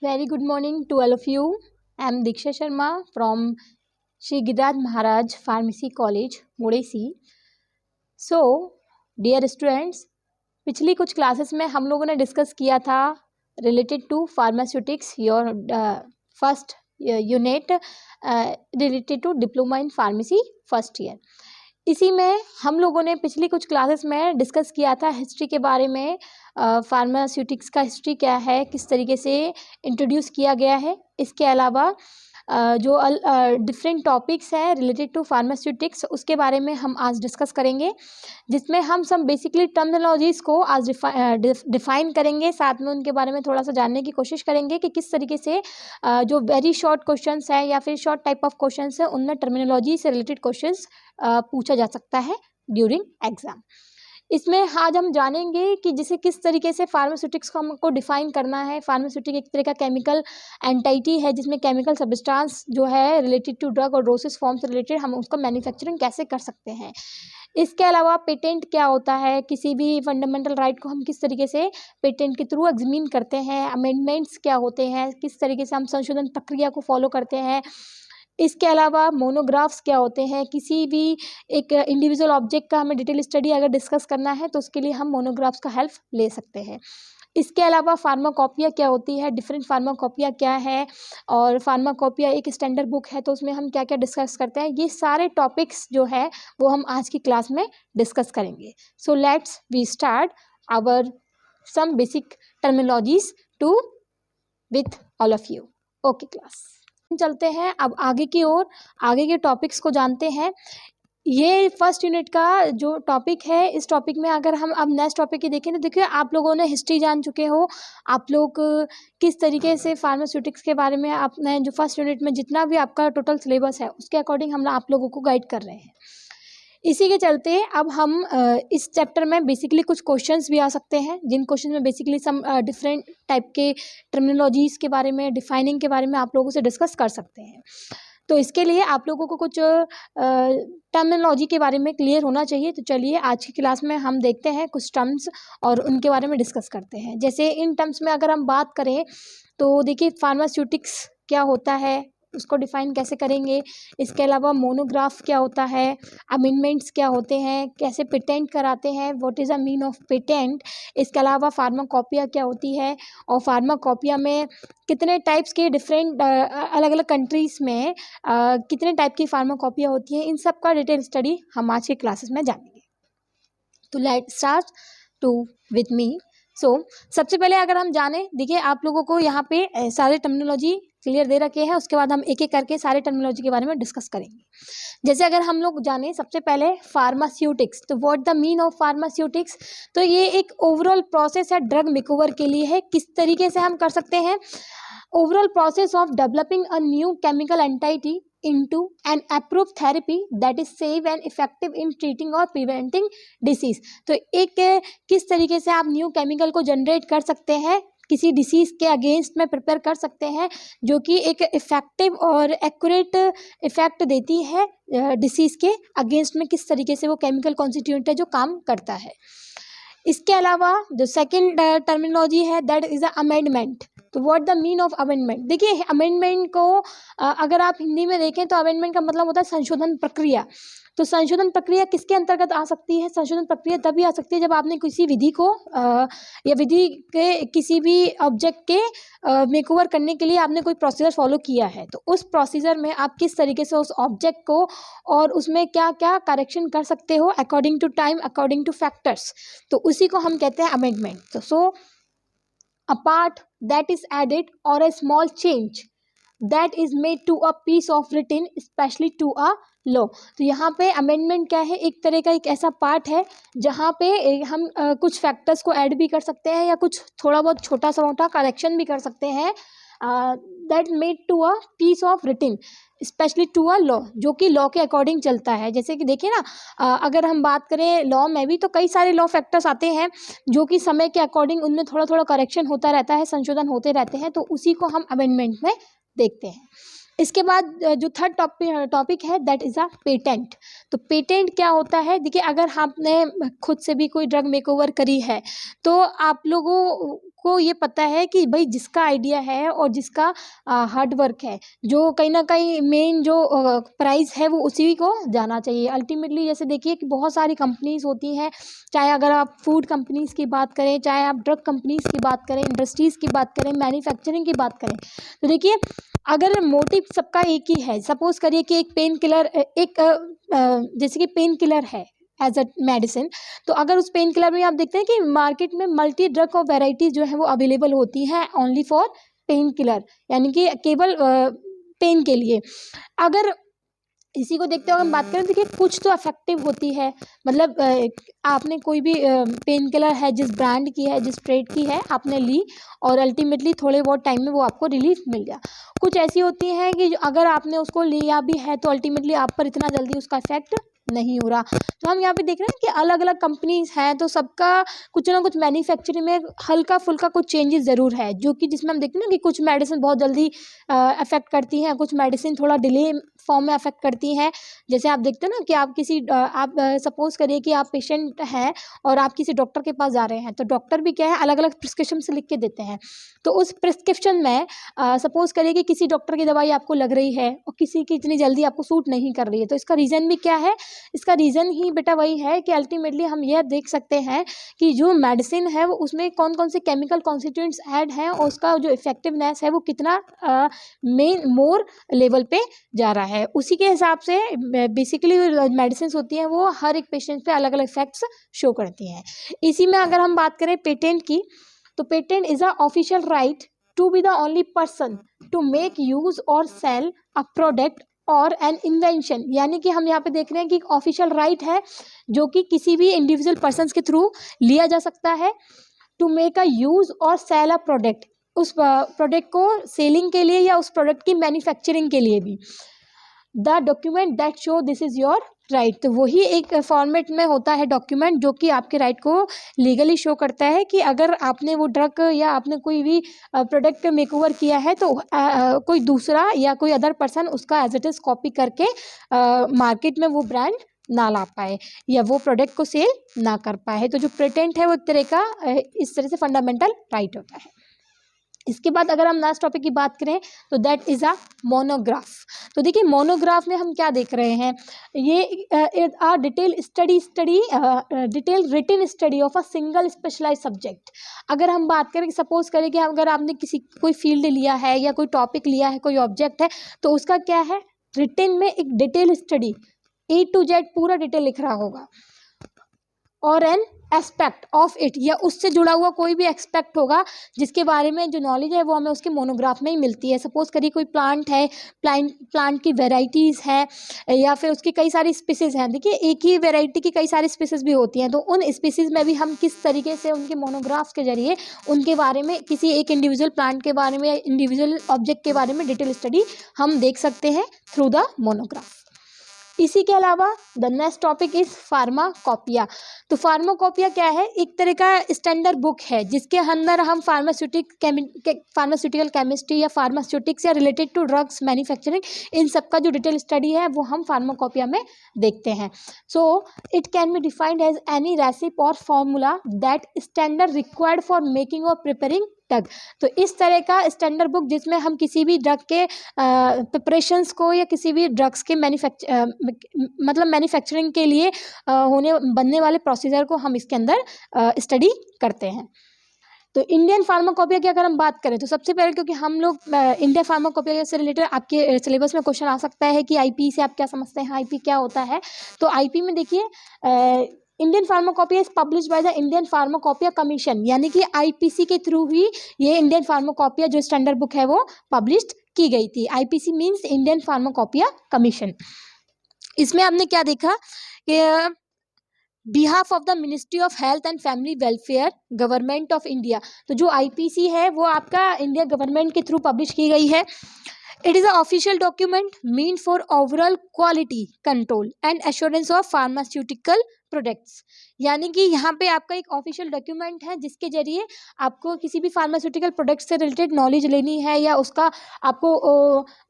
Very good morning to all of you. I am Diksha Sharma from Shri Giriraj Maharaj Pharmacy College, Muresi. So, dear students, पिछली कुछ classes में हम लोगों ने discuss किया था related to pharmaceutics your first unit related to diploma in pharmacy first year. इसी में हम लोगों ने पिछली कुछ क्लासेस में डिस्कस किया था हिस्ट्री के बारे में। फार्मास्यूटिक्स का हिस्ट्री क्या है, किस तरीके से इंट्रोड्यूस किया गया है। इसके अलावा जो डिफरेंट टॉपिक्स हैं रिलेटेड टू फार्मास्यूटिक्स उसके बारे में हम आज डिस्कस करेंगे, जिसमें हम सब बेसिकली टर्मिनोलॉजीज़ को आज डिफाइन करेंगे, साथ में उनके बारे में थोड़ा सा जानने की कोशिश करेंगे कि किस तरीके से जो वेरी शॉर्ट क्वेश्चंस हैं या फिर शॉर्ट टाइप ऑफ क्वेश्चंस हैं उनमें टर्मिनोलॉजी से रिलेटेड क्वेश्चंस पूछा जा सकता है ड्यूरिंग एग्जाम। इसमें आज हम जानेंगे कि जिसे किस तरीके से फार्मास्यूटिक्स को हमको डिफाइन करना है। फार्मास्यूटिक एक तरह का केमिकल एंटिटी है जिसमें केमिकल सब्सटेंस जो है रिलेटेड टू ड्रग और डोसेज फॉर्म से रिलेटेड हम उसका मैन्युफैक्चरिंग कैसे कर सकते हैं। इसके अलावा पेटेंट क्या होता है, किसी भी फंडामेंटल राइट को हम किस तरीके से पेटेंट के थ्रू एग्जामिन करते हैं, अमेंडमेंट्स क्या होते हैं, किस तरीके से हम संशोधन प्रक्रिया को फॉलो करते हैं। इसके अलावा मोनोग्राफ्स क्या होते हैं, किसी भी एक इंडिविजुअल ऑब्जेक्ट का हमें डिटेल स्टडी अगर डिस्कस करना है तो उसके लिए हम मोनोग्राफ्स का हेल्प ले सकते हैं। इसके अलावा फार्माकोपिया क्या होती है, डिफरेंट फार्माकोपिया क्या है, और फार्माकोपिया एक स्टैंडर्ड बुक है तो उसमें हम क्या क्या डिस्कस करते हैं। ये सारे टॉपिक्स जो है वो हम आज की क्लास में डिस्कस करेंगे। So let's we start our some basic terminologies to with all of you. Okay class, चलते हैं अब आगे की ओर, आगे के टॉपिक्स को जानते हैं। ये फर्स्ट यूनिट का जो टॉपिक है, इस टॉपिक में अगर हम अब नेक्स्ट टॉपिक की देखें तो देखिए आप लोगों ने हिस्ट्री जान चुके हो, आप लोग किस तरीके से फार्मास्यूटिक्स के बारे में आपने जो फर्स्ट यूनिट में जितना भी आपका टोटल सिलेबस है उसके अकॉर्डिंग हम आप लोगों को गाइड कर रहे हैं। इसी के चलते अब हम इस चैप्टर में बेसिकली कुछ क्वेश्चंस भी आ सकते हैं, जिन क्वेश्चन में बेसिकली सम डिफरेंट टाइप के टर्मिनोलॉजीज़ के बारे में, डिफाइनिंग के बारे में आप लोगों से डिस्कस कर सकते हैं। तो इसके लिए आप लोगों को कुछ टर्मिनोलॉजी के बारे में क्लियर होना चाहिए। तो चलिए आज की क्लास में हम देखते हैं कुछ टर्म्स और उनके बारे में डिस्कस करते हैं। जैसे इन टर्म्स में अगर हम बात करें तो देखिए फार्मास्यूटिक्स क्या होता है, उसको डिफाइन कैसे करेंगे। इसके अलावा मोनोग्राफ क्या होता है, अमेंडमेंट्स क्या होते हैं, कैसे पेटेंट कराते हैं, what is the mean of patent. इसके अलावा फार्माकोपिया क्या होती है और फार्माकोपिया में कितने टाइप्स के डिफरेंट अलग अलग कंट्रीज़ में कितने टाइप की फार्माकोपिया होती है, इन सब का डिटेल स्टडी हम आज के क्लासेस में जानेंगे। तो let start to with me. सबसे पहले अगर हम जाने, देखिए आप लोगों को यहाँ पे सारे टर्मिनोलॉजी क्लियर दे रखे हैं, उसके बाद हम एक एक करके सारे टर्मिनोलॉजी के बारे में डिस्कस करेंगे। जैसे अगर हम लोग जाने सबसे पहले फार्मास्यूटिक्स, तो what the mean of pharmaceutics, तो ये एक ओवरऑल प्रोसेस है ड्रग मेकओवर के लिए है। किस तरीके से हम कर सकते हैं, overall process of developing a new chemical entity into an approved therapy that is safe and effective in treating or preventing disease। तो एक किस तरीके से आप न्यू केमिकल को जनरेट कर सकते हैं, किसी डिसीज़ के अगेंस्ट में प्रिपेयर कर सकते हैं जो कि एक इफ़ेक्टिव और एक्यूरेट इफ़ेक्ट देती है डिसीज़ के अगेंस्ट में, किस तरीके से वो केमिकल कॉन्स्टिट्यूएंट है जो काम करता है। इसके अलावा जो सेकंड टर्मिनोलॉजी है दैट इज़ अ अमेंडमेंट। तो what the mean of amendment, देखिए अमेंडमेंट को अगर आप हिंदी में देखें तो अमेंडमेंट का मतलब होता है संशोधन प्रक्रिया। तो संशोधन प्रक्रिया किसके अंतर्गत आ सकती है, संशोधन प्रक्रिया तभी आ सकती है जब आपने किसी विधि को या विधि के किसी भी ऑब्जेक्ट के मेकओवर करने के लिए आपने कोई प्रोसीजर फॉलो किया है। तो उस प्रोसीजर में आप किस तरीके से उस ऑब्जेक्ट को और उसमें क्या क्या करेक्शन कर सकते हो according to time, according to factors, तो उसी को हम कहते हैं अमेंडमेंट। तो सो a part that is added or a small change that is made to a piece of written especially to a law। तो यहाँ पे अमेंडमेंट क्या है, एक तरह का एक ऐसा पार्ट है जहाँ पे हम कुछ फैक्टर्स को ऐड भी कर सकते हैं या कुछ थोड़ा बहुत छोटा सा मोटा करेक्शन भी कर सकते हैं, that made to a piece of written specially to a law, जो कि लॉ के अकॉर्डिंग चलता है। जैसे कि देखिए ना, अगर हम बात करें लॉ में भी तो कई सारे लॉ फैक्टर्स आते हैं जो कि समय के अकॉर्डिंग उनमें थोड़ा थोड़ा करेक्शन होता रहता है, संशोधन होते रहते हैं, तो उसी को हम अमेंडमेंट में देखते हैं। इसके बाद जो थर्ड टॉपिक है दैट इज़ अ पेटेंट। तो पेटेंट क्या होता है, देखिए अगर आपने खुद से भी कोई ड्रग मेकओवर करी है तो आप लोगों सबको ये पता है कि भाई जिसका आइडिया है और जिसका हार्ड वर्क है, जो कहीं ना कहीं मेन जो प्राइस है वो उसी को जाना चाहिए अल्टीमेटली। जैसे देखिए कि बहुत सारी कंपनीज होती हैं, चाहे अगर आप फूड कंपनीज की बात करें, चाहे आप ड्रग कंपनीज की बात करें, इंडस्ट्रीज़ की बात करें, मैन्युफैक्चरिंग की बात करें, तो देखिए अगर मोटिव सबका एक ही है, सपोज करिए कि एक पेन किलर जैसे कि पेन किलर है एज अ मेडिसिन, तो अगर उस पेन किलर में आप देखते हैं कि मार्केट में मल्टी ड्रग और वेराइटीज जो है वो अवेलेबल होती हैं ओनली फॉर पेन किलर, यानी कि केवल पेन के लिए। अगर इसी को देखते हुए हम बात करें, देखिए कुछ तो इफेक्टिव होती है, मतलब आपने कोई भी पेन किलर है जिस ब्रांड की है, जिस ट्रेड की है, आपने ली और अल्टीमेटली थोड़े बहुत टाइम में वो आपको रिलीफ मिल गया। कुछ ऐसी होती हैं कि अगर आपने उसको लिया भी है तो अल्टीमेटली आप पर इतना जल्दी उसका इफेक्ट नहीं हो रहा। तो हम यहाँ पे देख रहे हैं कि अलग अलग कंपनीज हैं, तो सबका कुछ ना कुछ मैन्युफैक्चरिंग में हल्का फुल्का कुछ चेंजेस ज़रूर है, जो कि जिसमें हम देखते हैं ना कि कुछ मेडिसिन बहुत जल्दी अफेक्ट करती हैं, कुछ मेडिसिन थोड़ा डिले फॉर्म में अफेक्ट करती हैं। जैसे आप देखते हैं ना कि आप किसी आप सपोज करिए कि आप पेशेंट हैं और आप किसी डॉक्टर के पास जा रहे हैं, तो डॉक्टर भी क्या है अलग अलग प्रिस्क्रिप्शन से लिख के देते हैं। तो उस प्रिस्क्रिप्शन में सपोज करिए कि किसी डॉक्टर की दवाई आपको लग रही है और किसी की इतनी जल्दी आपको सूट नहीं कर रही है, तो इसका रीज़न भी क्या है? इसका रीज़न ही बेटा वही है कि अल्टीमेटली हम यह देख सकते हैं कि जो मेडिसिन है वो उसमें कौन कौन से केमिकल कॉन्स्टिट्यूएंट्स ऐड हैं और उसका जो इफेक्टिवनेस है वो कितना मेन मोर लेवल पे जा रहा है। उसी के हिसाब से बेसिकली मेडिसिन होती हैं वो हर एक पेशेंट पे अलग अलग इफेक्ट्स शो करती हैं। इसी में अगर हम बात करें पेटेंट की, तो patent is a official right to be the only person to make use or sell a product or an invention, यानी कि हम यहाँ पे देख रहे हैं कि एक ऑफिशियल राइट है जो कि किसी भी इंडिविजुअल पर्सन के थ्रू लिया जा सकता है to make a use or sell a product, उस प्रोडक्ट को सेलिंग के लिए या उस प्रोडक्ट की मैन्युफैक्चरिंग के लिए भी। The document that show this is your right, तो वही एक फॉर्मेट में होता है डॉक्यूमेंट जो कि आपके राइट को लीगली शो करता है कि अगर आपने वो ड्रग या आपने कोई भी प्रोडक्ट मेकओवर किया है तो कोई दूसरा या कोई अदर पर्सन उसका एज इट इज़ कॉपी करके मार्केट में वो ब्रांड ना ला पाए या वो प्रोडक्ट को सेल ना कर पाए। तो जो पेटेंट है वो एक तरह का इस तरह से फंडामेंटल राइट होता है। इसके बाद अगर हम लास्ट टॉपिक की बात करें तो दैट इज़ अ मोनोग्राफ। तो देखिए मोनोग्राफ में हम क्या देख रहे हैं, ये detail written study of a single specialize subject. अगर हम बात करें, सपोज करें कि अगर आपने कोई फील्ड लिया है या कोई टॉपिक लिया है, कोई ऑब्जेक्ट है, तो उसका क्या है रिटन में एक detail study A to Z पूरा डिटेल लिख रहा होगा, और एन एस्पेक्ट ऑफ इट या उससे जुड़ा हुआ कोई भी एक्सपेक्ट होगा जिसके बारे में जो नॉलेज है वो हमें उसके मोनोग्राफ में ही मिलती है। सपोज करिए कोई प्लांट है, प्लांट की वेराइटीज़ हैं या फिर उसकी कई सारी स्पीसीज़ हैं। देखिए एक ही वेराइटी की कई सारी स्पीसीज़ भी होती हैं, तो उन स्पीसीज़ में भी हम किस तरीके से उनके मोनोग्राफ्स के जरिए उनके बारे में, किसी एक इंडिविजुअल प्लांट के बारे में या इंडिविजुअल ऑब्जेक्ट के बारे में डिटेल स्टडी हम देख सकते हैं थ्रू द मोनोग्राफ। इसी के अलावा the next topic is pharmacopoeia. तो फार्माकोपिया क्या है, एक तरह का स्टैंडर्ड बुक है जिसके अंदर हम फार्मास्यूटिकल केमिस्ट्री या फार्मास्यूटिक्स या रिलेटेड टू ड्रग्स मैन्युफैक्चरिंग, इन सब का जो डिटेल स्टडी है वो हम फार्माकोपिया में देखते हैं। So it can be defined as any recipe or formula that standard required for making or preparing drug. तो इस तरह का स्टैंडर्ड बुक जिसमें हम किसी भी ड्रग के प्रिपरेशंस को या किसी भी ड्रग्स के मैन्युफैक्चरिंग के लिए बनने वाले प्रोसीजर को हम इसके अंदर स्टडी करते हैं। तो इंडियन फार्माकोपिया की अगर हम बात करें तो सबसे पहले, क्योंकि हम लोग इंडियन फार्माकोपिया से रिलेटेड आपके सिलेबस में क्वेश्चन आ सकता है कि आईपी से आप क्या समझते हैं, आईपी क्या होता है। तो आईपी में देखिए Indian pharmacopoeia is publish by the Indian pharmacopoeia commission, यानी कि आईपीसी के थ्रू ही ये इंडियन फार्माकोपिया जो स्टैंडर्ड बुक है वो पब्लिश की गई थी। IPC means Indian pharmacopoeia commission. इसमें आपने क्या देखा कि behalf of the ministry of health and family welfare government of India, तो जो आईपीसी है वो आपका इंडिया गवर्नमेंट के थ्रू पब्लिश की गई है। It is an official document meant for overall quality control and assurance of pharmaceutical products, यानी कि यहाँ पे आपका एक ऑफिशियल डॉक्यूमेंट है जिसके जरिए आपको किसी भी फार्मास्यूटिकल प्रोडक्ट से रिलेटेड नॉलेज लेनी है, या उसका आपको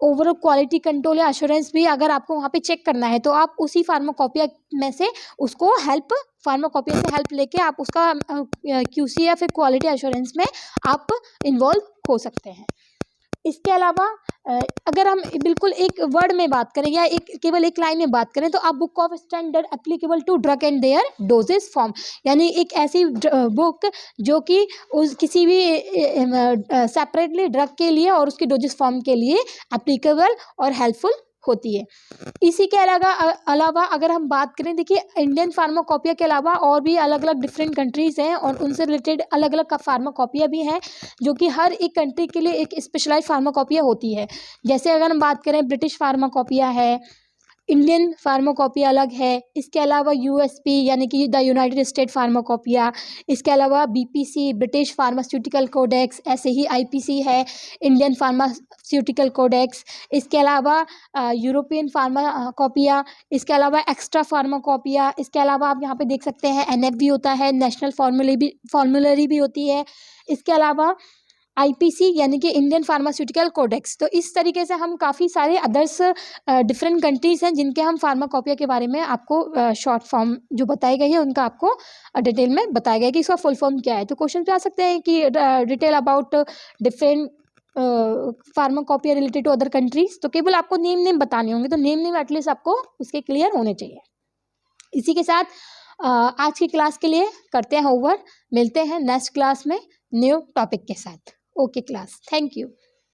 ओवरऑल क्वालिटी कंट्रोल या एश्योरेंस भी अगर आपको वहाँ पे चेक करना है, तो आप उसी फार्माकोपिया में से उसको फार्माकोपिया से हेल्प लेके आप उसका QC या फिर क्वालिटी एश्योरेंस में आप इन्वॉल्व हो सकते हैं। इसके अलावा अगर हम बिल्कुल एक वर्ड में बात करें या केवल एक लाइन में बात करें, तो आप book of standard applicable to drug and their doses form, यानी एक ऐसी बुक जो कि उस किसी भी सेपरेटली ड्रग के लिए और उसके डोजेस फॉर्म के लिए एप्लीकेबल और हेल्पफुल होती है। इसी के अलावा अगर हम बात करें, देखिए इंडियन फार्माकोपिया के अलावा और भी अलग अलग डिफरेंट कंट्रीज़ हैं और उनसे रिलेटेड अलग अलग फार्माकोपिया भी हैं, जो कि हर एक कंट्री के लिए एक स्पेशलाइज्ड फार्माकोपिया होती है। जैसे अगर हम बात करें, ब्रिटिश फार्माकोपिया है, इंडियन फार्माकोपिया अलग है, इसके अलावा USP यानी कि द यूनाइटेड स्टेट फार्माकोपिया, इसके अलावा BPC ब्रिटिश फार्मास्यूटिकल कोडेक्स, ऐसे ही IPC है इंडियन फार्मास्यूटिकल कोडेक्स, इसके अलावा यूरोपियन फार्माकोपिया, इसके अलावा एक्स्ट्रा फार्माकोपिया, इसके अलावा आप यहाँ पे देख सकते हैं NF भी होता है, नेशनल फॉर्मूलरी भी होती है, इसके अलावा IPC यानी कि इंडियन फार्मास्यूटिकल कोडेक्स। तो इस तरीके से हम काफ़ी सारे अदर्स डिफरेंट कंट्रीज़ हैं जिनके हम फार्माकोपिया के बारे में आपको शॉर्ट फॉर्म जो बताई गई है उनका आपको डिटेल में बताया गया है कि इसका फुल फॉर्म क्या है। तो क्वेश्चन पे आ सकते हैं कि detail about different pharmacopoeia related to other countries, तो केवल आपको नेम बताने होंगे, तो नेम एटलीस्ट आपको उसके क्लियर होने चाहिए। इसी के साथ आज की क्लास के लिए करते हैं ओवर, मिलते हैं नेक्स्ट क्लास में न्यू टॉपिक के साथ। Okay class, thank you.